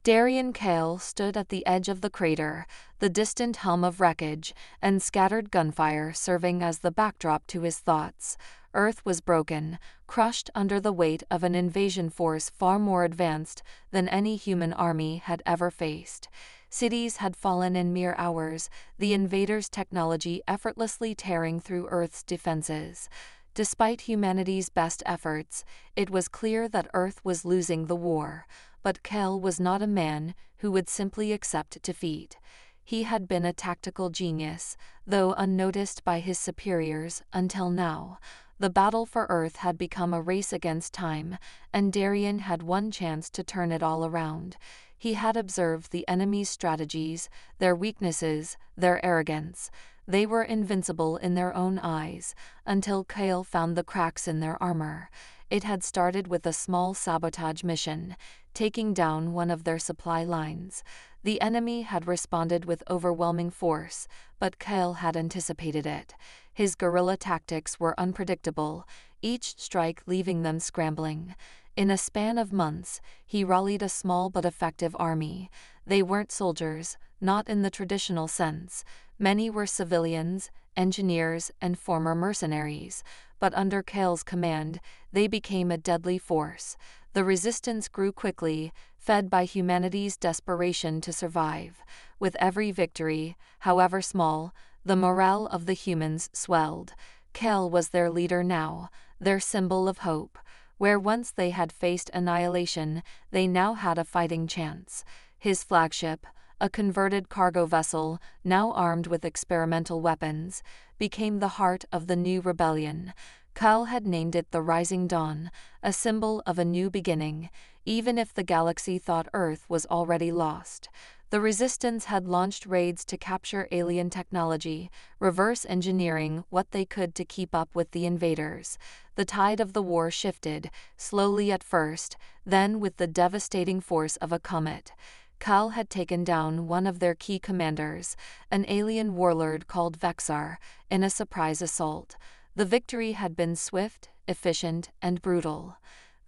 Darien Kale stood at the edge of the crater, the distant hum of wreckage and scattered gunfire serving as the backdrop to his thoughts. Earth was broken, crushed under the weight of an invasion force far more advanced than any human army had ever faced. Cities had fallen in mere hours, the invaders' technology effortlessly tearing through Earth's defenses. Despite humanity's best efforts, it was clear that Earth was losing the war. But Kale was not a man who would simply accept defeat. He had been a tactical genius, though unnoticed by his superiors until now. The battle for Earth had become a race against time, and Darien had one chance to turn it all around. He had observed the enemy's strategies, their weaknesses, their arrogance. They were invincible in their own eyes, until Kale found the cracks in their armor. It had started with a small sabotage mission, taking down one of their supply lines. The enemy had responded with overwhelming force, but Kale had anticipated it. His guerrilla tactics were unpredictable, each strike leaving them scrambling. In a span of months, he rallied a small but effective army. They weren't soldiers, not in the traditional sense. Many were civilians, engineers, and former mercenaries, but under Kale's command, they became a deadly force. The resistance grew quickly, fed by humanity's desperation to survive. With every victory, however small, the morale of the humans swelled. Kale was their leader now, their symbol of hope. Where once they had faced annihilation, they now had a fighting chance. His flagship, a converted cargo vessel, now armed with experimental weapons, became the heart of the new rebellion. Kale had named it the Rising Dawn, a symbol of a new beginning, even if the galaxy thought Earth was already lost. The Resistance had launched raids to capture alien technology, reverse engineering what they could to keep up with the invaders. The tide of the war shifted, slowly at first, then with the devastating force of a comet. Kale had taken down one of their key commanders, an alien warlord called Vexar, in a surprise assault. The victory had been swift, efficient, and brutal.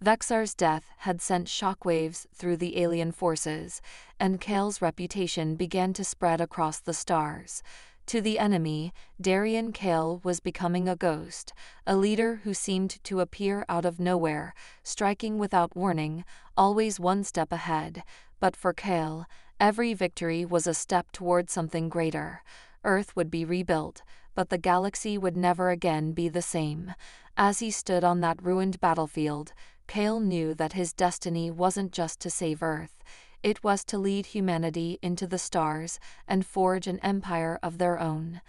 Vexar's death had sent shockwaves through the alien forces, and Kale's reputation began to spread across the stars. To the enemy, Darien Kale was becoming a ghost, a leader who seemed to appear out of nowhere, striking without warning, always one step ahead. But for Kale, every victory was a step toward something greater. Earth would be rebuilt, but the galaxy would never again be the same. As he stood on that ruined battlefield, Kale knew that his destiny wasn't just to save Earth. It was to lead humanity into the stars and forge an empire of their own.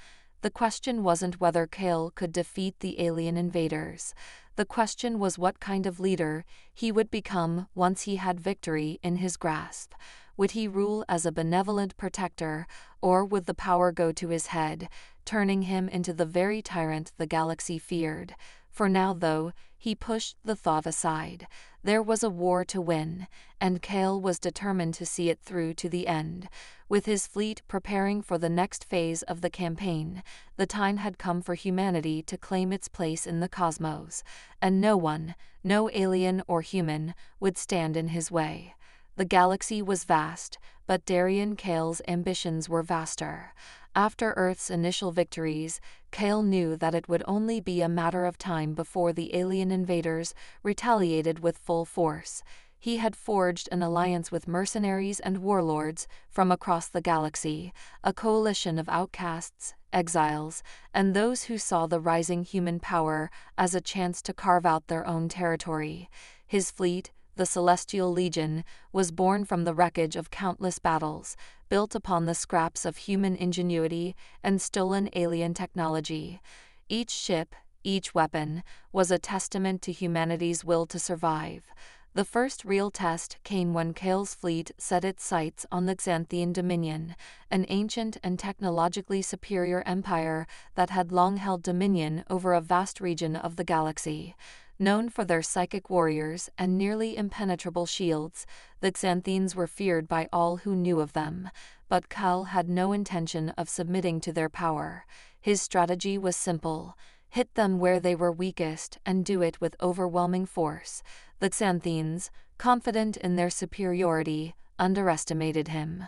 The question wasn't whether Kale could defeat the alien invaders. The question was what kind of leader he would become once he had victory in his grasp. Would he rule as a benevolent protector, or would the power go to his head, turning him into the very tyrant the galaxy feared? For now, though, he pushed the thought aside. There was a war to win, and Kale was determined to see it through to the end. With his fleet preparing for the next phase of the campaign, the time had come for humanity to claim its place in the cosmos, and no one, no alien or human, would stand in his way. The galaxy was vast, but Darien Kale's ambitions were vaster. After Earth's initial victories, Kale knew that it would only be a matter of time before the alien invaders retaliated with full force. He had forged an alliance with mercenaries and warlords from across the galaxy, a coalition of outcasts, exiles, and those who saw the rising human power as a chance to carve out their own territory. His fleet, the Celestial Legion, was born from the wreckage of countless battles, built upon the scraps of human ingenuity and stolen alien technology. Each ship, each weapon, was a testament to humanity's will to survive. The first real test came when Kale's fleet set its sights on the Xanthian Dominion, an ancient and technologically superior empire that had long held dominion over a vast region of the galaxy. Known for their psychic warriors and nearly impenetrable shields, the Xanthians were feared by all who knew of them, but Kale had no intention of submitting to their power. His strategy was simple: hit them where they were weakest and do it with overwhelming force. The Xanthians, confident in their superiority, underestimated him.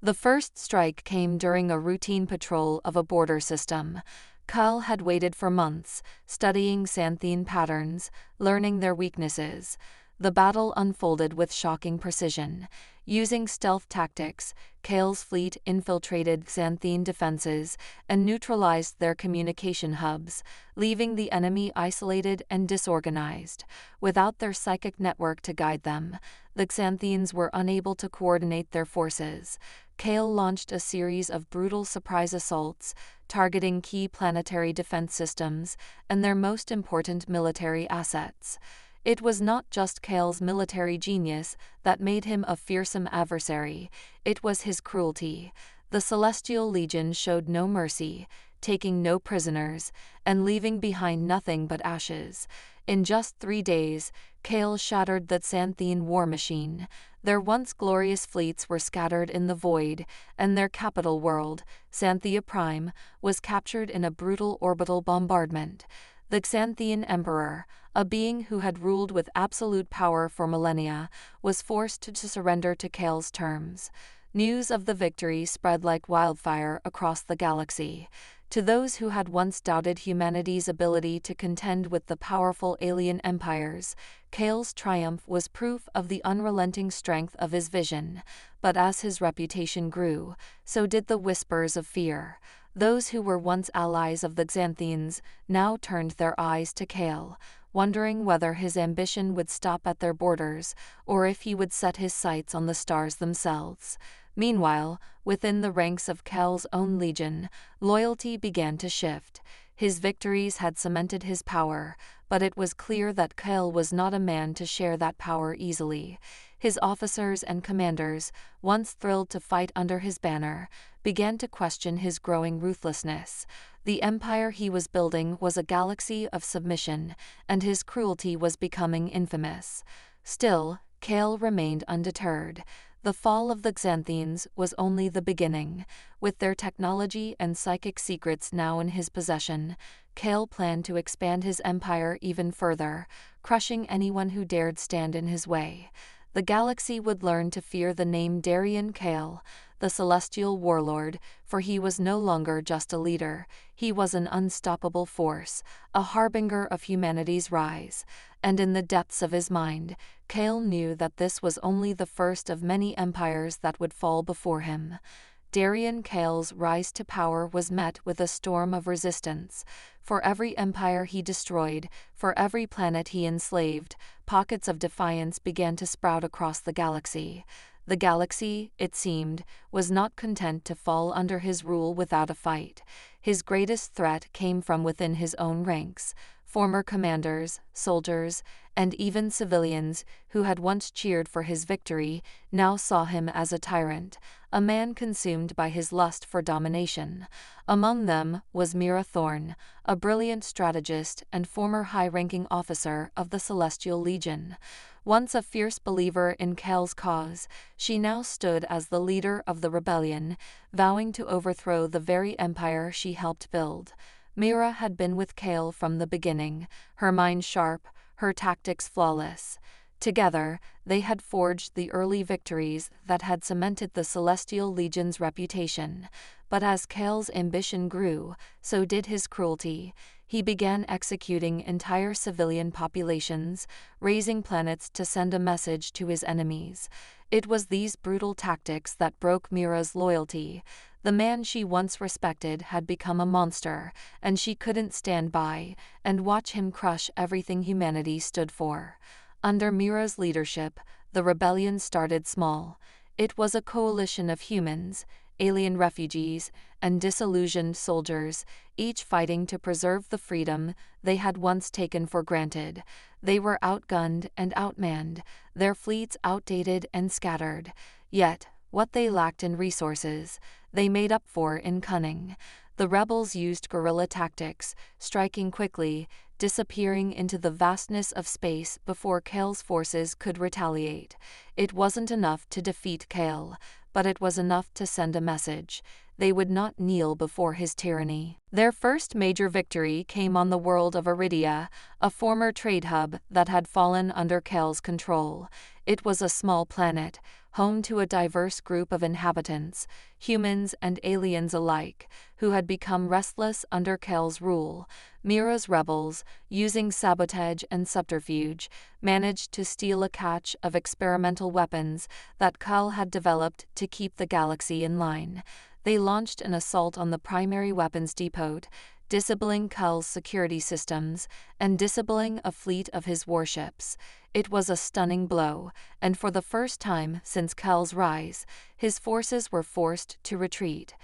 The first strike came during a routine patrol of a border system. Kyle had waited for months, studying Xanthine patterns, learning their weaknesses. The battle unfolded with shocking precision. Using stealth tactics, Kale's fleet infiltrated Xanthine defenses and neutralized their communication hubs, leaving the enemy isolated and disorganized. Without their psychic network to guide them, the Xanthines were unable to coordinate their forces. Kale launched a series of brutal surprise assaults, targeting key planetary defense systems and their most important military assets. It was not just Kale's military genius that made him a fearsome adversary, it was his cruelty. The Celestial Legion showed no mercy, taking no prisoners, and leaving behind nothing but ashes. In just 3 days, Kale shattered the Xanthine war machine. Their once glorious fleets were scattered in the void, and their capital world, Xanthia Prime, was captured in a brutal orbital bombardment. The Xanthian Emperor, a being who had ruled with absolute power for millennia, was forced to surrender to Kale's terms. News of the victory spread like wildfire across the galaxy. To those who had once doubted humanity's ability to contend with the powerful alien empires, Kale's triumph was proof of the unrelenting strength of his vision. But as his reputation grew, so did the whispers of fear. Those who were once allies of the Xanthines now turned their eyes to Kale, wondering whether his ambition would stop at their borders or if he would set his sights on the stars themselves. Meanwhile, within the ranks of Kale's own legion, loyalty began to shift. His victories had cemented his power, but it was clear that Kale was not a man to share that power easily. His officers and commanders, once thrilled to fight under his banner, began to question his growing ruthlessness. The empire he was building was a galaxy of submission, and his cruelty was becoming infamous. Still, Kale remained undeterred. The fall of the Xanthines was only the beginning. With their technology and psychic secrets now in his possession, Kale planned to expand his empire even further, crushing anyone who dared stand in his way. The galaxy would learn to fear the name Darien Kale, the celestial warlord, for he was no longer just a leader, he was an unstoppable force, a harbinger of humanity's rise. And in the depths of his mind, Kale knew that this was only the first of many empires that would fall before him. Darien Kale's rise to power was met with a storm of resistance. For every empire he destroyed, for every planet he enslaved, pockets of defiance began to sprout across the galaxy. The galaxy, it seemed, was not content to fall under his rule without a fight. His greatest threat came from within his own ranks. Former commanders, soldiers, and even civilians who had once cheered for his victory now saw him as a tyrant, a man consumed by his lust for domination. Among them was Mira Thorne, a brilliant strategist and former high-ranking officer of the Celestial Legion. Once a fierce believer in Kale's cause, she now stood as the leader of the rebellion, vowing to overthrow the very empire she helped build. Mira had been with Kale from the beginning, her mind sharp, her tactics flawless. Together, they had forged the early victories that had cemented the Celestial Legion's reputation. But as Kale's ambition grew, so did his cruelty. He began executing entire civilian populations, raising planets to send a message to his enemies. It was these brutal tactics that broke Mira's loyalty. The man she once respected had become a monster, and she couldn't stand by and watch him crush everything humanity stood for. Under Mira's leadership, the rebellion started small. It was a coalition of humans, alien refugees, and disillusioned soldiers, each fighting to preserve the freedom they had once taken for granted. They were outgunned and outmanned, their fleets outdated and scattered. Yet, what they lacked in resources, they made up for in cunning. The rebels used guerrilla tactics, striking quickly, disappearing into the vastness of space before Kale's forces could retaliate. It wasn't enough to defeat Kale, but it was enough to send a message. They would not kneel before his tyranny. Their first major victory came on the world of Iridia, a former trade hub that had fallen under Kel's control. It was a small planet, home to a diverse group of inhabitants, humans and aliens alike, who had become restless under Kel's rule. Mira's rebels, using sabotage and subterfuge, managed to steal a cache of experimental weapons that Kel had developed to keep the galaxy in line. They launched an assault on the primary weapons depot, disabling Kel's security systems, and disabling a fleet of his warships. It was a stunning blow, and for the first time since Kel's rise, his forces were forced to retreat.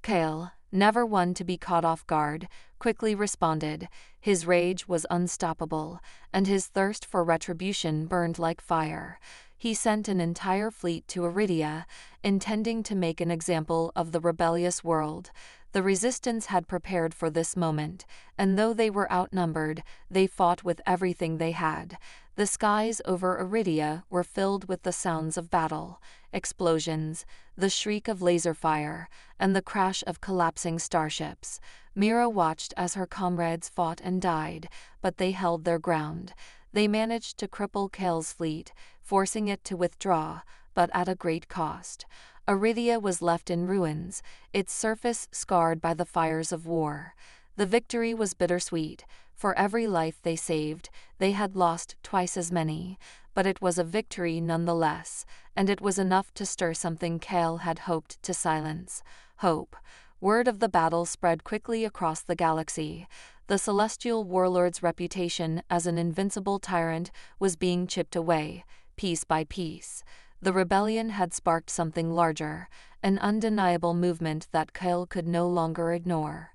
Kel, never one to be caught off guard, quickly responded. His rage was unstoppable, and his thirst for retribution burned like fire. He sent an entire fleet to Iridia, intending to make an example of the rebellious world. The resistance had prepared for this moment, and though they were outnumbered, they fought with everything they had. The skies over Iridia were filled with the sounds of battle, explosions, the shriek of laser fire, and the crash of collapsing starships. Mira watched as her comrades fought and died, but they held their ground. They managed to cripple Kel's fleet, forcing it to withdraw, but at a great cost. Iridia was left in ruins, its surface scarred by the fires of war. The victory was bittersweet. For every life they saved, they had lost twice as many, but it was a victory nonetheless, and it was enough to stir something Kel had hoped to silence: hope. Word of the battle spread quickly across the galaxy. The celestial warlord's reputation as an invincible tyrant was being chipped away, piece by piece. The rebellion had sparked something larger, an undeniable movement that Kel could no longer ignore.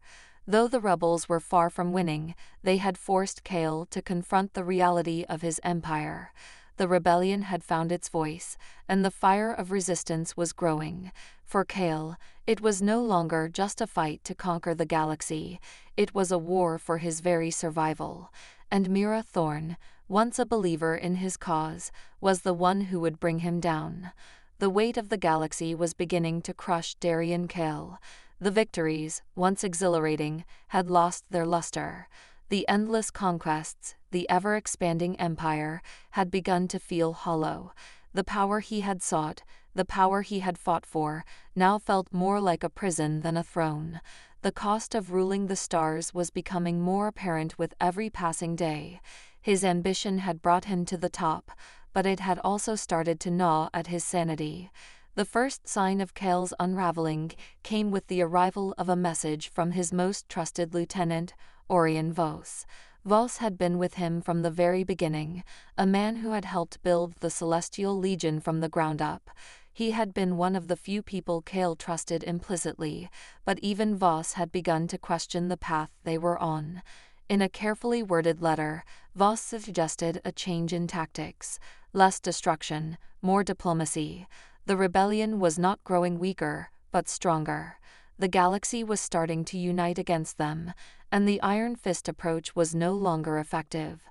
Though the rebels were far from winning, they had forced Kel to confront the reality of his empire. The rebellion had found its voice, and the fire of resistance was growing. For Kel, it was no longer just a fight to conquer the galaxy, it was a war for his very survival. And Mira Thorne, once a believer in his cause, was the one who would bring him down. The weight of the galaxy was beginning to crush Darien Kel. The victories, once exhilarating, had lost their luster. The endless conquests, the ever-expanding empire, had begun to feel hollow. The power he had sought, the power he had fought for, now felt more like a prison than a throne. The cost of ruling the stars was becoming more apparent with every passing day. His ambition had brought him to the top, but it had also started to gnaw at his sanity. The first sign of Kel's unraveling came with the arrival of a message from his most trusted lieutenant, Orion Vos. Vos had been with him from the very beginning, a man who had helped build the Celestial Legion from the ground up. He had been one of the few people Kel trusted implicitly, but even Vos had begun to question the path they were on. In a carefully worded letter, Vos suggested a change in tactics: less destruction, more diplomacy. The rebellion was not growing weaker, but stronger. The galaxy was starting to unite against them, and the Iron Fist approach was no longer effective.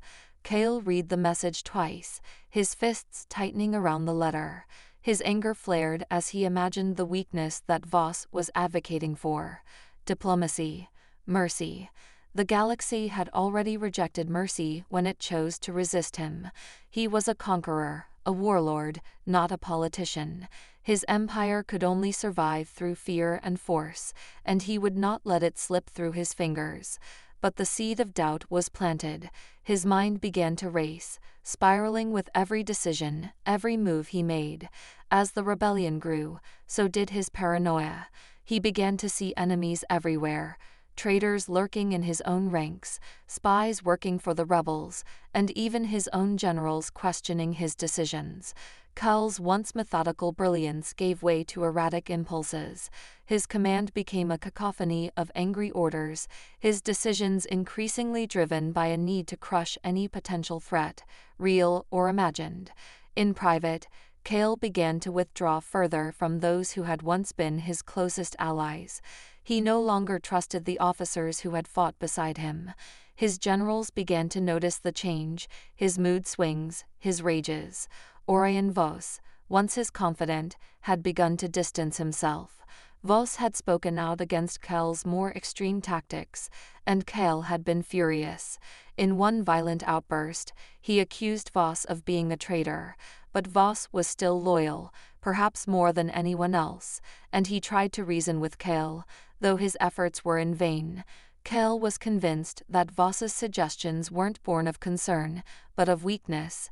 Kel read the message twice, his fists tightening around the letter. His anger flared as he imagined the weakness that Vos was advocating for: diplomacy, mercy. The galaxy had already rejected mercy when it chose to resist him. He was a conqueror, a warlord, not a politician. His empire could only survive through fear and force, and he would not let it slip through his fingers. But the seed of doubt was planted. His mind began to race, spiraling with every decision, every move he made. As the rebellion grew, so did his paranoia. He began to see enemies everywhere: traitors lurking in his own ranks, spies working for the rebels, and even his own generals questioning his decisions. Kel's once methodical brilliance gave way to erratic impulses. His command became a cacophony of angry orders, his decisions increasingly driven by a need to crush any potential threat, real or imagined. In private, Kel began to withdraw further from those who had once been his closest allies. He no longer trusted the officers who had fought beside him. His generals began to notice the change, his mood swings, his rages. Orion Vos, once his confidant, had begun to distance himself. Voss had spoken out against Kel's more extreme tactics, and Kel had been furious. In one violent outburst, he accused Voss of being a traitor, but Voss was still loyal, perhaps more than anyone else, and he tried to reason with Kel, though his efforts were in vain. Kel was convinced that Voss's suggestions weren't born of concern, but of weakness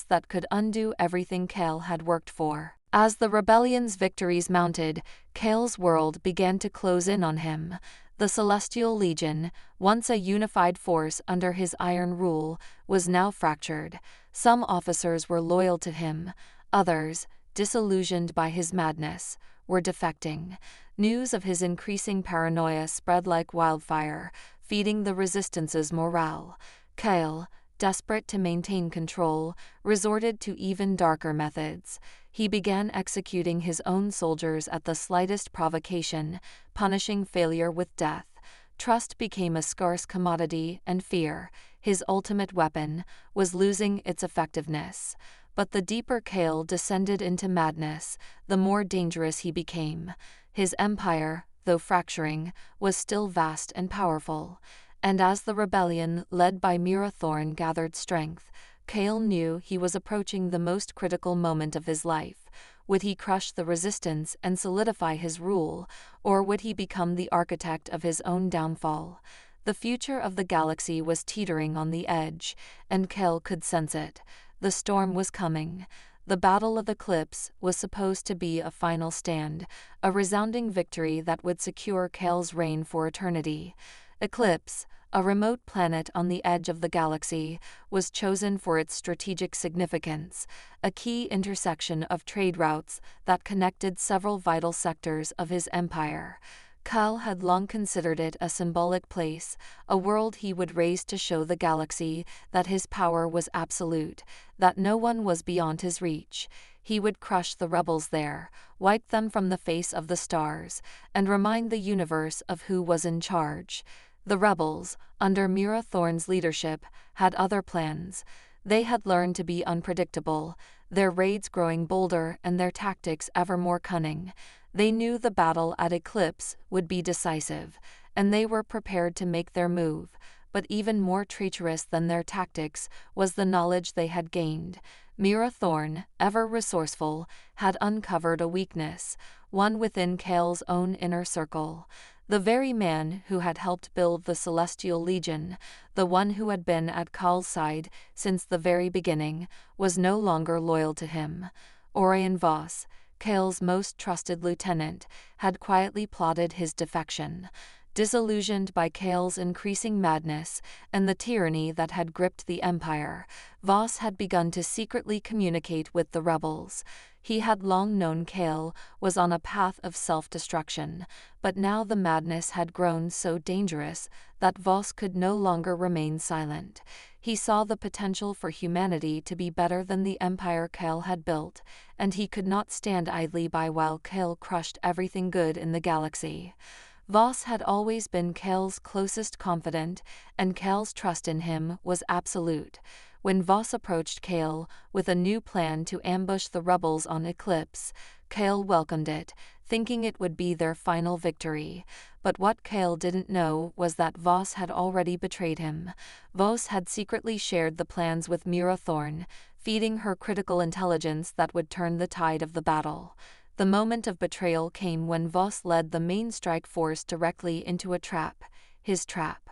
that could undo everything Kel had worked for. As the rebellion's victories mounted, Kel's world began to close in on him. The Celestial Legion, once a unified force under his iron rule, was now fractured. Some officers were loyal to him, others, disillusioned by his madness, were defecting. News of his increasing paranoia spread like wildfire, feeding the Resistance's morale. Kel, desperate to maintain control, resorted to even darker methods. He began executing his own soldiers at the slightest provocation, punishing failure with death. Trust became a scarce commodity, and fear, his ultimate weapon, was losing its effectiveness. But the deeper Kel descended into madness, the more dangerous he became. His empire, though fracturing, was still vast and powerful. And as the rebellion led by Mira Thorn gathered strength, Kel knew he was approaching the most critical moment of his life. Would he crush the resistance and solidify his rule, or would he become the architect of his own downfall? The future of the galaxy was teetering on the edge, and Kel could sense it. The storm was coming. The Battle of Eclipse was supposed to be a final stand, a resounding victory that would secure Kel's reign for eternity. Eclipse, a remote planet on the edge of the galaxy, was chosen for its strategic significance, a key intersection of trade routes that connected several vital sectors of his empire. Kel had long considered it a symbolic place, a world he would raise to show the galaxy that his power was absolute, that no one was beyond his reach. He would crush the rebels there, wipe them from the face of the stars, and remind the universe of who was in charge. The rebels, under Mira Thorn's leadership, had other plans. They had learned to be unpredictable, their raids growing bolder and their tactics ever more cunning. They knew the battle at Eclipse would be decisive, and they were prepared to make their move. But even more treacherous than their tactics was the knowledge they had gained. Mira Thorn, ever resourceful, had uncovered a weakness, one within Kel's own inner circle. The very man who had helped build the Celestial Legion, the one who had been at Kel's side since the very beginning, was no longer loyal to him. Orion Voss, Kel's most trusted lieutenant, had quietly plotted his defection. Disillusioned by Kel's increasing madness and the tyranny that had gripped the Empire, Voss had begun to secretly communicate with the rebels. He had long known Kel was on a path of self-destruction, but now the madness had grown so dangerous that Voss could no longer remain silent. He saw the potential for humanity to be better than the empire Kel had built, and he could not stand idly by while Kel crushed everything good in the galaxy. Voss had always been Kel's closest confidant, and Kel's trust in him was absolute. When Voss approached Kel with a new plan to ambush the rebels on Eclipse, Kel welcomed it, thinking it would be their final victory. But what Kel didn't know was that Voss had already betrayed him. Voss had secretly shared the plans with Mira Thorn, feeding her critical intelligence that would turn the tide of the battle. The moment of betrayal came when Voss led the main strike force directly into a trap, his trap.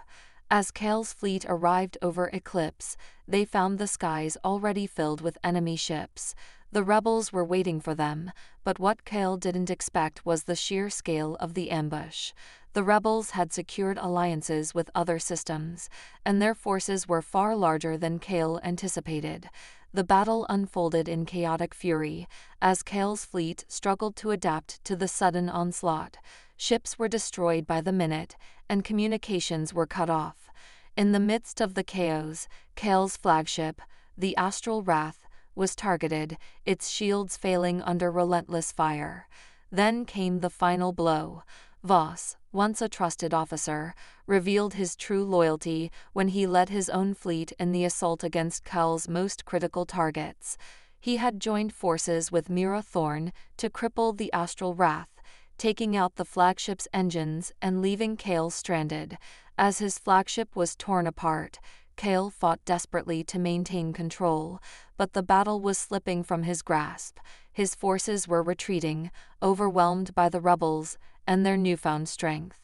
As Kel's fleet arrived over Eclipse, they found the skies already filled with enemy ships. The rebels were waiting for them, but what Kel didn't expect was the sheer scale of the ambush. The rebels had secured alliances with other systems, and their forces were far larger than Kel anticipated. The battle unfolded in chaotic fury, as Kel's fleet struggled to adapt to the sudden onslaught. Ships were destroyed by the minute, and communications were cut off. In the midst of the chaos, Kel's flagship, the Astral Wrath, was targeted, its shields failing under relentless fire. Then came the final blow. Voss, once a trusted officer, revealed his true loyalty when he led his own fleet in the assault against Kel's most critical targets. He had joined forces with Mira Thorn to cripple the Astral Wrath, taking out the flagship's engines and leaving Kale stranded. As his flagship was torn apart, Kale fought desperately to maintain control, but the battle was slipping from his grasp. His forces were retreating, overwhelmed by the rebels and their newfound strength.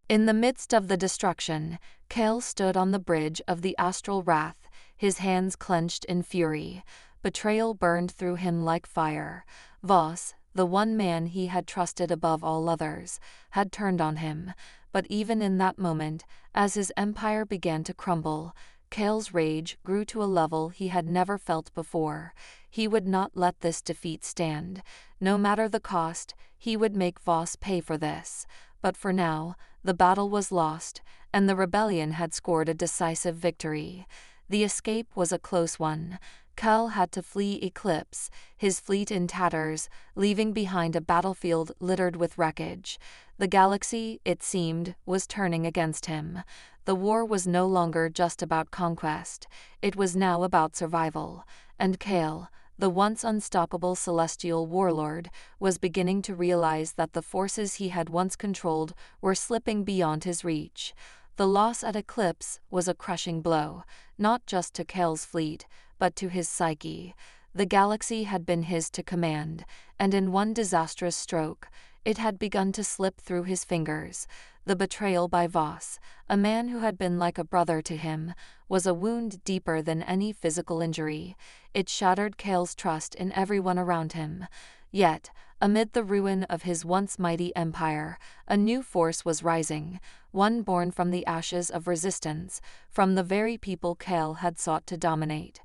In the midst of the destruction, Kale stood on the bridge of the Astral Wrath, his hands clenched in fury. Betrayal burned through him like fire. Voss, the one man he had trusted above all others, had turned on him. But even in that moment, as his empire began to crumble, Kale's rage grew to a level he had never felt before. He would not let this defeat stand. No matter the cost, he would make Voss pay for this. But for now, the battle was lost, and the rebellion had scored a decisive victory. The escape was a close one. Kale had to flee Eclipse, his fleet in tatters, leaving behind a battlefield littered with wreckage. The galaxy, it seemed, was turning against him. The war was no longer just about conquest. It was now about survival. And Kale, the once unstoppable celestial warlord, was beginning to realize that the forces he had once controlled were slipping beyond his reach. The loss at Eclipse was a crushing blow, not just to Kale's fleet, but to his psyche. The galaxy had been his to command, and in one disastrous stroke, it had begun to slip through his fingers. The betrayal by Voss, a man who had been like a brother to him, was a wound deeper than any physical injury. It shattered Kale's trust in everyone around him. Yet, amid the ruin of his once mighty empire, a new force was rising, one born from the ashes of resistance, from the very people Kale had sought to dominate.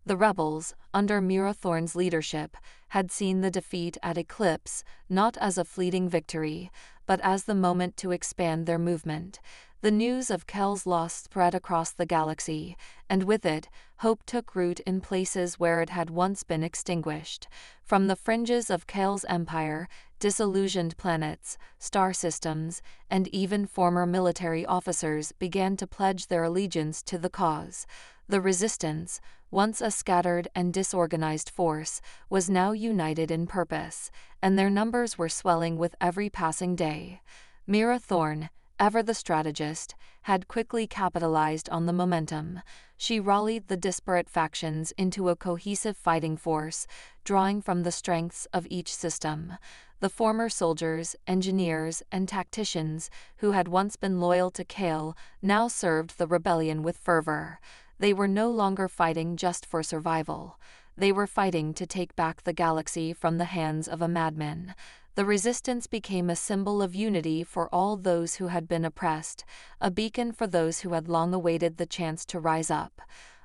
The rebels, under Mira Thorn's leadership, had seen the defeat at Eclipse not as a fleeting victory, but as the moment to expand their movement. The news of Kale's loss spread across the galaxy, and with it, hope took root in places where it had once been extinguished. From the fringes of Kale's empire, disillusioned planets, star systems, and even former military officers began to pledge their allegiance to the cause. The resistance, once a scattered and disorganized force, was now united in purpose, and their numbers were swelling with every passing day. Mira Thorn, ever the strategist, had quickly capitalized on the momentum. She rallied the disparate factions into a cohesive fighting force, drawing from the strengths of each system. The former soldiers, engineers, and tacticians who had once been loyal to Kale now served the rebellion with fervor. They were no longer fighting just for survival. They were fighting to take back the galaxy from the hands of a madman. The resistance became a symbol of unity for all those who had been oppressed, a beacon for those who had long awaited the chance to rise up.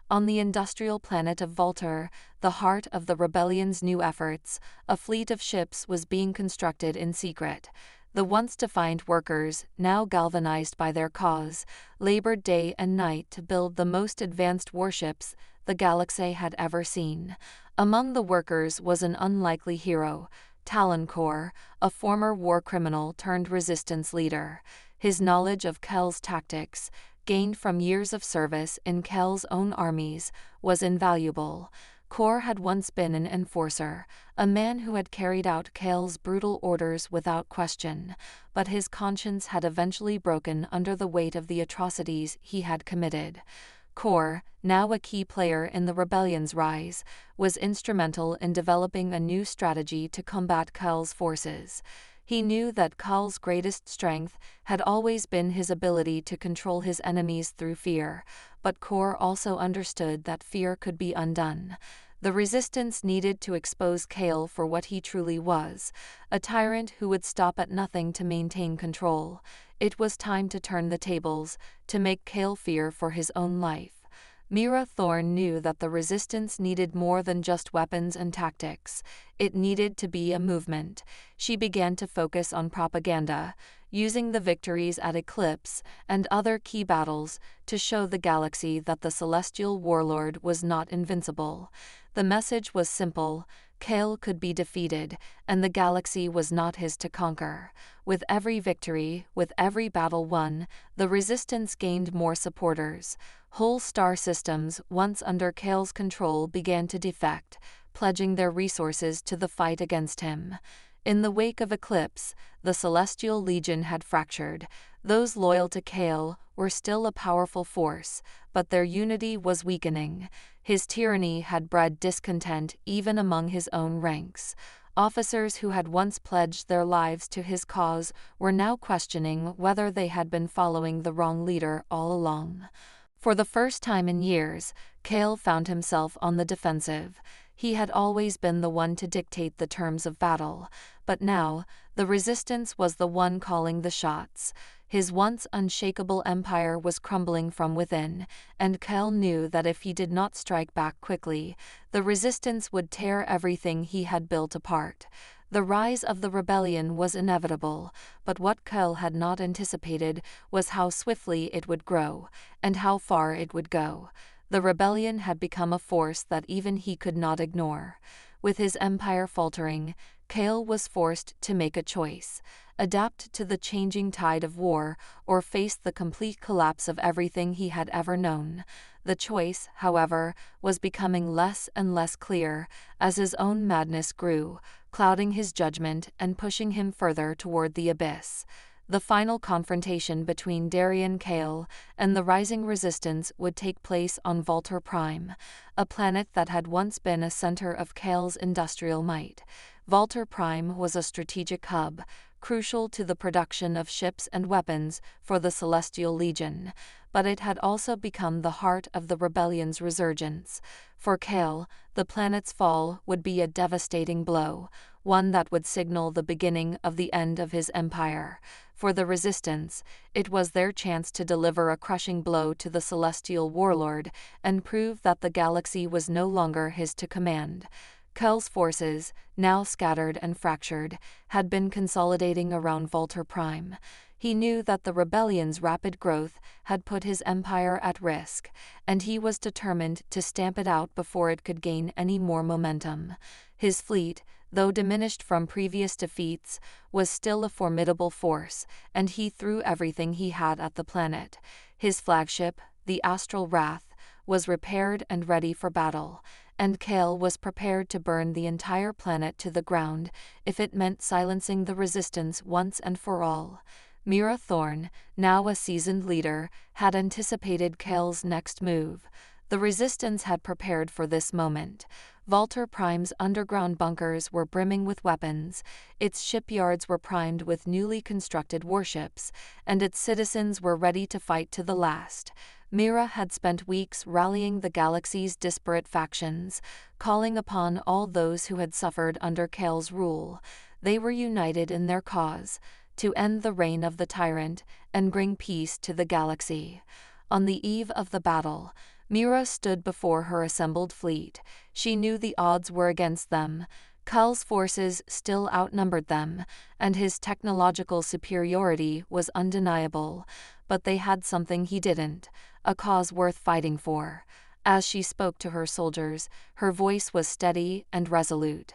On the industrial planet of Volter, the heart of the rebellion's new efforts, a fleet of ships was being constructed in secret. The once defiant workers, now galvanized by their cause, labored day and night to build the most advanced warships the galaxy had ever seen. Among the workers was an unlikely hero, Talancor, a former war criminal turned resistance leader. His knowledge of Kel's tactics, gained from years of service in Kel's own armies, was invaluable. Kor had once been an enforcer, a man who had carried out Kel's brutal orders without question, but his conscience had eventually broken under the weight of the atrocities he had committed. Kor, now a key player in the rebellion's rise, was instrumental in developing a new strategy to combat Kel's forces. He knew that Kel's greatest strength had always been his ability to control his enemies through fear, but Kor also understood that fear could be undone. The resistance needed to expose Kale for what he truly was, a tyrant who would stop at nothing to maintain control. It was time to turn the tables, to make Kale fear for his own life. Mira Thorn knew that the resistance needed more than just weapons and tactics. It needed to be a movement. She began to focus on propaganda, using the victories at Eclipse and other key battles to show the galaxy that the celestial warlord was not invincible. The The message was simple: Kale could be defeated, and the galaxy was not his to conquer. With every victory, with every battle won, the Resistance gained more supporters. Whole star systems, once under Kale's control, began to defect, pledging their resources to the fight against him. In the wake of Eclipse, the Celestial Legion had fractured. Those loyal to Kale were still a powerful force, but their unity was weakening. His tyranny had bred discontent even among his own ranks. Officers who had once pledged their lives to his cause were now questioning whether they had been following the wrong leader all along. For the first time in years, Kale found himself on the defensive. He had always been the one to dictate the terms of battle, but now, the Resistance was the one calling the shots. His once unshakable empire was crumbling from within, and Kale knew that if he did not strike back quickly, the Resistance would tear everything he had built apart. The rise of the rebellion was inevitable, but what Kale had not anticipated was how swiftly it would grow, and how far it would go. The rebellion had become a force that even he could not ignore. With his empire faltering, Kale was forced to make a choice: adapt to the changing tide of war, or face the complete collapse of everything he had ever known. The choice, however, was becoming less and less clear as his own madness grew, clouding his judgment and pushing him further toward the abyss. The final confrontation between Darien Kale and the rising Resistance would take place on Vulture Prime, a planet that had once been a center of Kale's industrial might. Vulture Prime was a strategic hub, crucial to the production of ships and weapons for the Celestial Legion, but it had also become the heart of the rebellion's resurgence. For Kale, the planet's fall would be a devastating blow, one that would signal the beginning of the end of his empire. For the Resistance, it was their chance to deliver a crushing blow to the Celestial Warlord and prove that the galaxy was no longer his to command. Kale's forces, now scattered and fractured, had been consolidating around Vulture Prime. He knew that the rebellion's rapid growth had put his empire at risk, and he was determined to stamp it out before it could gain any more momentum. His fleet, though diminished from previous defeats, was still a formidable force, and he threw everything he had at the planet. His flagship, the Astral Wrath, was repaired and ready for battle, and Kale was prepared to burn the entire planet to the ground if it meant silencing the Resistance once and for all. Mira Thorne, now a seasoned leader, had anticipated Kale's next move. The Resistance had prepared for this moment. Vulture Prime's underground bunkers were brimming with weapons, its shipyards were primed with newly constructed warships, and its citizens were ready to fight to the last. Mira had spent weeks rallying the galaxy's disparate factions, calling upon all those who had suffered under Kale's rule. They were united in their cause: to end the reign of the Tyrant and bring peace to the galaxy. On the eve of the battle, Mira stood before her assembled fleet. She knew the odds were against them. Kale's forces still outnumbered them, and his technological superiority was undeniable, but they had something he didn't: a cause worth fighting for. As she spoke to her soldiers, her voice was steady and resolute.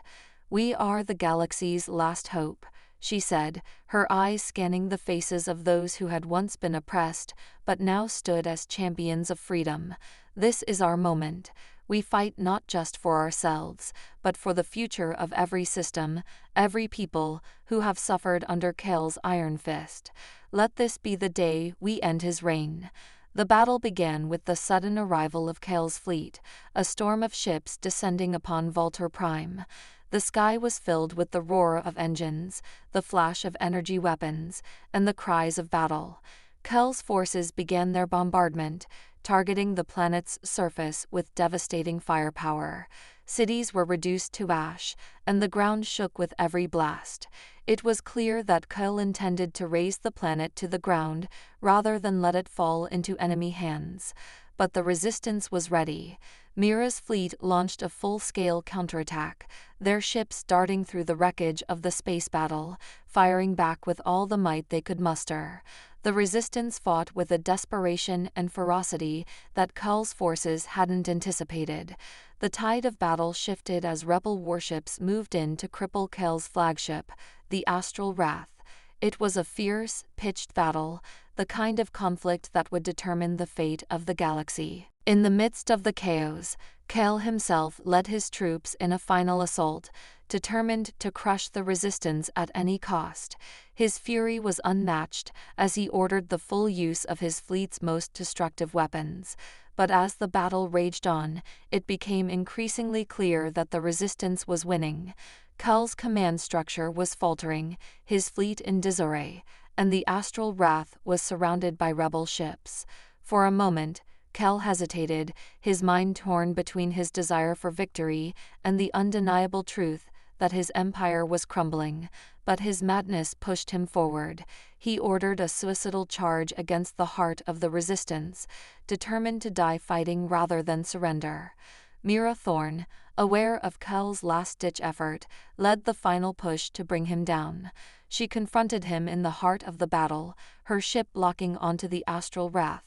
"We are the galaxy's last hope," she said, her eyes scanning the faces of those who had once been oppressed, but now stood as champions of freedom. "This is our moment. We fight not just for ourselves, but for the future of every system, every people, who have suffered under Kale's iron fist. Let this be the day we end his reign." The battle began with the sudden arrival of Kale's fleet, a storm of ships descending upon Vulture Prime. The sky was filled with the roar of engines, the flash of energy weapons, and the cries of battle. Kale's forces began their bombardment, targeting the planet's surface with devastating firepower. Cities were reduced to ash, and the ground shook with every blast. It was clear that Kale intended to raze the planet to the ground rather than let it fall into enemy hands. But the Resistance was ready. Mira's fleet launched a full-scale counterattack, their ships darting through the wreckage of the space battle, firing back with all the might they could muster. The Resistance fought with a desperation and ferocity that Kale's forces hadn't anticipated. The tide of battle shifted as rebel warships moved in to cripple Kale's flagship, the Astral Wrath. It was a fierce, pitched battle, the kind of conflict that would determine the fate of the galaxy. In the midst of the chaos, Kale himself led his troops in a final assault, determined to crush the resistance at any cost. His fury was unmatched as he ordered the full use of his fleet's most destructive weapons. But as the battle raged on, it became increasingly clear that the resistance was winning. Kale's command structure was faltering, his fleet in disarray, and the Astral Wrath was surrounded by rebel ships. For a moment, Kale hesitated, his mind torn between his desire for victory and the undeniable truth that his empire was crumbling, but his madness pushed him forward. He ordered a suicidal charge against the heart of the resistance, determined to die fighting rather than surrender. Mira Thorne, aware of Kale's last-ditch effort, led the final push to bring him down. She confronted him in the heart of the battle, her ship locking onto the Astral Wrath.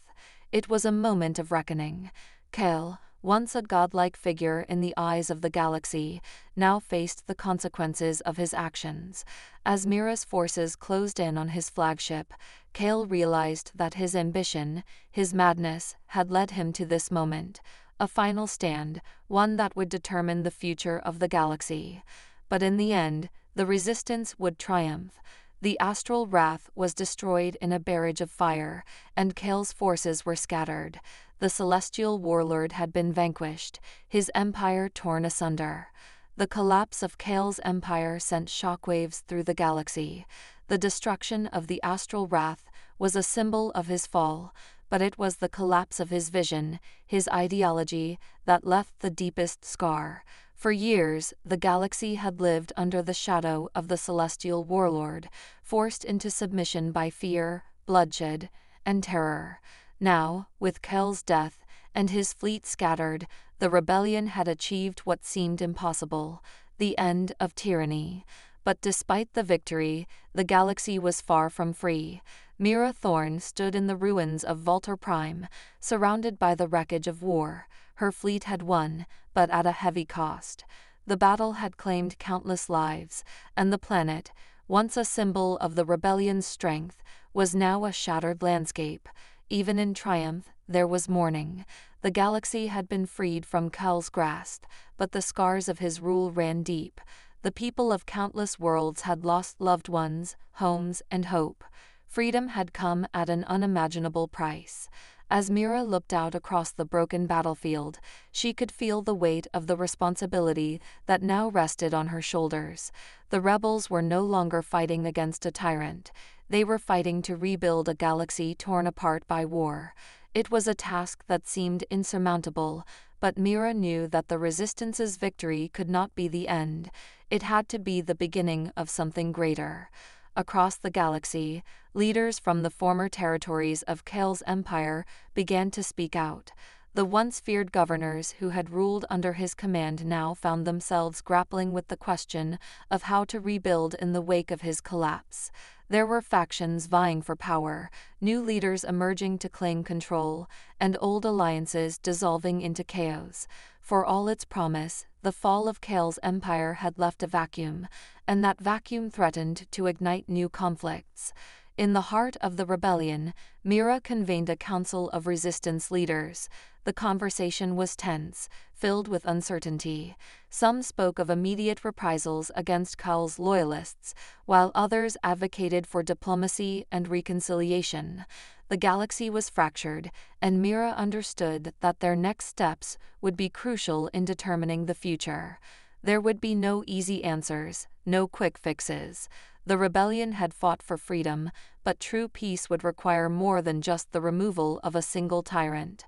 It was a moment of reckoning. Kale, once a godlike figure in the eyes of the galaxy, now faced the consequences of his actions. As Mira's forces closed in on his flagship, Kale realized that his ambition, his madness, had led him to this moment. A final stand, one that would determine the future of the galaxy. But in the end, the resistance would triumph. The Astral Wrath was destroyed in a barrage of fire, and Kale's forces were scattered. The celestial warlord had been vanquished, his empire torn asunder. The collapse of Kale's empire sent shockwaves through the galaxy. The destruction of the Astral Wrath was a symbol of his fall, but it was the collapse of his vision, his ideology, that left the deepest scar. For years, the galaxy had lived under the shadow of the celestial warlord, forced into submission by fear, bloodshed, and terror. Now, with Kale's death and his fleet scattered, the rebellion had achieved what seemed impossible, the end of tyranny. But despite the victory, the galaxy was far from free. Mira Thorne stood in the ruins of Voltor Prime, surrounded by the wreckage of war. Her fleet had won, but at a heavy cost. The battle had claimed countless lives, and the planet, once a symbol of the rebellion's strength, was now a shattered landscape. Even in triumph, there was mourning. The galaxy had been freed from Kale's grasp, but the scars of his rule ran deep. The people of countless worlds had lost loved ones, homes, and hope. Freedom had come at an unimaginable price. As Mira looked out across the broken battlefield, she could feel the weight of the responsibility that now rested on her shoulders. The rebels were no longer fighting against a tyrant. They were fighting to rebuild a galaxy torn apart by war. It was a task that seemed insurmountable, but Mira knew that the Resistance's victory could not be the end. It had to be the beginning of something greater. Across the galaxy, leaders from the former territories of Kale's empire began to speak out. The once feared governors who had ruled under his command now found themselves grappling with the question of how to rebuild in the wake of his collapse. There were factions vying for power, new leaders emerging to claim control, and old alliances dissolving into chaos. For all its promise, the fall of Kale's empire had left a vacuum, and that vacuum threatened to ignite new conflicts. In the heart of the rebellion, Mira convened a council of resistance leaders. The conversation was tense, filled with uncertainty. Some spoke of immediate reprisals against Kale's loyalists, while others advocated for diplomacy and reconciliation. The galaxy was fractured, and Mira understood that their next steps would be crucial in determining the future. There would be no easy answers, no quick fixes. The rebellion had fought for freedom, but true peace would require more than just the removal of a single tyrant.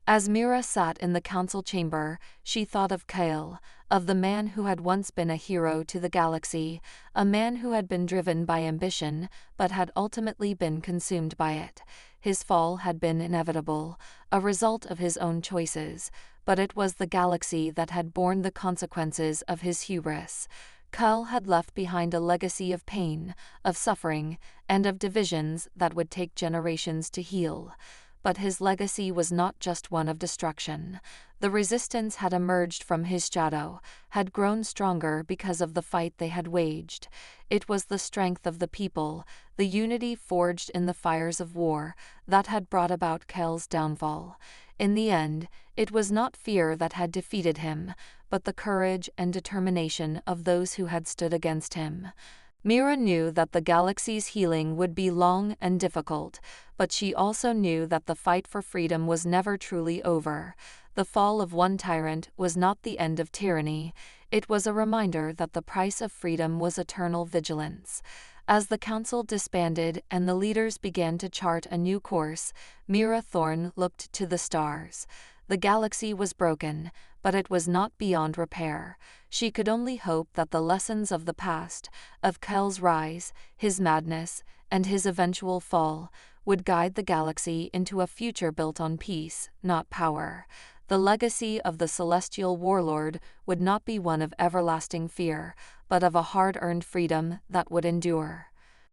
As Mira sat in the council chamber, she thought of Kale, of the man who had once been a hero to the galaxy, a man who had been driven by ambition, but had ultimately been consumed by it. His fall had been inevitable, a result of his own choices, but it was the galaxy that had borne the consequences of his hubris. Kale had left behind a legacy of pain, of suffering, and of divisions that would take generations to heal. but his legacy was not just one of destruction. The resistance had emerged from his shadow, had grown stronger because of the fight they had waged. It was the strength of the people, the unity forged in the fires of war, that had brought about Kel's downfall. In the end, it was not fear that had defeated him, but the courage and determination of those who had stood against him. Mira knew that the galaxy's healing would be long and difficult, but she also knew that the fight for freedom was never truly over. The fall of one tyrant was not the end of tyranny. It was a reminder that the price of freedom was eternal vigilance. As the council disbanded and the leaders began to chart a new course, Mira Thorne looked to the stars. The galaxy was broken, but it was not beyond repair. She could only hope that the lessons of the past, of Kel's rise, his madness, and his eventual fall, would guide the galaxy into a future built on peace, not power. The legacy of the celestial warlord would not be one of everlasting fear, but of a hard-earned freedom that would endure.